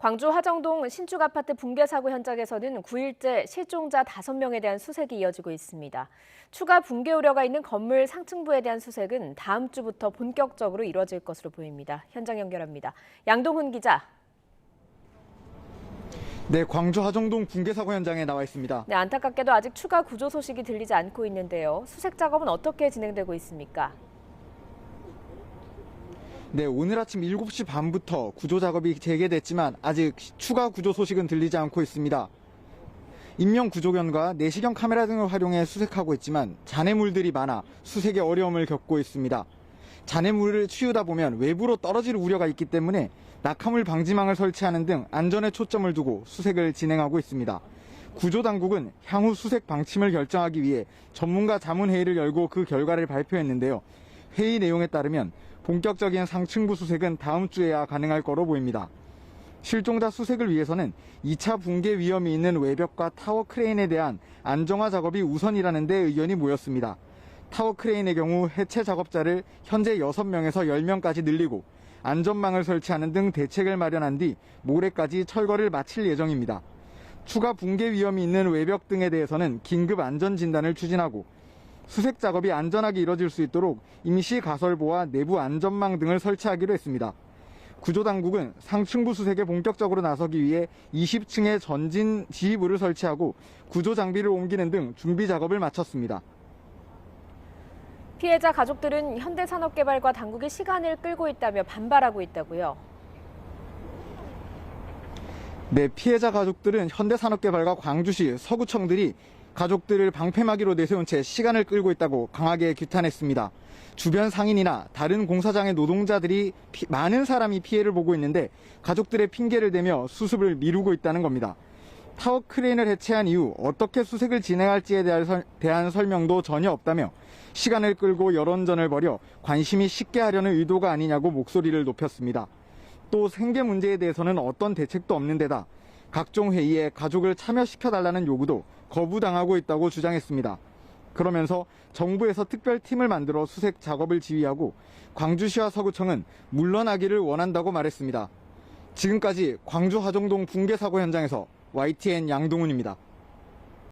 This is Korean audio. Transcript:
광주 화정동 신축 아파트 붕괴 사고 현장에서는 9일째 실종자 5명에 대한 수색이 이어지고 있습니다. 추가 붕괴 우려가 있는 건물 상층부에 대한 수색은 다음 주부터 본격적으로 이뤄질 것으로 보입니다. 현장 연결합니다. 양동훈 기자. 네, 광주 화정동 붕괴 사고 현장에 나와 있습니다. 네, 안타깝게도 아직 추가 구조 소식이 들리지 않고 있는데요. 수색 작업은 어떻게 진행되고 있습니까? 네, 오늘 아침 7시 반부터 구조 작업이 재개됐지만 아직 추가 구조 소식은 들리지 않고 있습니다. 인명 구조견과 내시경 카메라 등을 활용해 수색하고 있지만 잔해물들이 많아 수색에 어려움을 겪고 있습니다. 잔해물을 치우다 보면 외부로 떨어질 우려가 있기 때문에 낙하물 방지망을 설치하는 등 안전에 초점을 두고 수색을 진행하고 있습니다. 구조당국은 향후 수색 방침을 결정하기 위해 전문가 자문회의를 열고 그 결과를 발표했는데요. 회의 내용에 따르면 본격적인 상층부 수색은 다음 주에야 가능할 거로 보입니다. 실종자 수색을 위해서는 2차 붕괴 위험이 있는 외벽과 타워 크레인에 대한 안정화 작업이 우선이라는 데 의견이 모였습니다. 타워 크레인의 경우 해체 작업자를 현재 6명에서 10명까지 늘리고 안전망을 설치하는 등 대책을 마련한 뒤 모레까지 철거를 마칠 예정입니다. 추가 붕괴 위험이 있는 외벽 등에 대해서는 긴급 안전 진단을 추진하고 수색 작업이 안전하게 이뤄질 수 있도록 임시 가설보와 내부 안전망 등을 설치하기로 했습니다. 구조당국은 상층부 수색에 본격적으로 나서기 위해 20층에 전진 지휘부를 설치하고 구조 장비를 옮기는 등 준비 작업을 마쳤습니다. 피해자 가족들은 현대산업개발과 당국이 시간을 끌고 있다며 반발하고 있다고요. 네, 피해자 가족들은 현대산업개발과 광주시, 서구청들이 가족들을 방패막이로 내세운 채 시간을 끌고 있다고 강하게 규탄했습니다. 주변 상인이나 다른 공사장의 노동자들이 많은 사람이 피해를 보고 있는데 가족들의 핑계를 대며 수습을 미루고 있다는 겁니다. 타워 크레인을 해체한 이후 어떻게 수색을 진행할지에 대한 설명도 전혀 없다며 시간을 끌고 여론전을 벌여 관심이 식게 하려는 의도가 아니냐고 목소리를 높였습니다. 또 생계 문제에 대해서는 어떤 대책도 없는 데다 각종 회의에 가족을 참여시켜달라는 요구도 거부당하고 있다고 주장했습니다. 그러면서 정부에서 특별팀을 만들어 수색 작업을 지휘하고 광주시와 서구청은 물러나기를 원한다고 말했습니다. 지금까지 광주 화정동 붕괴 사고 현장에서 YTN 양동훈입니다.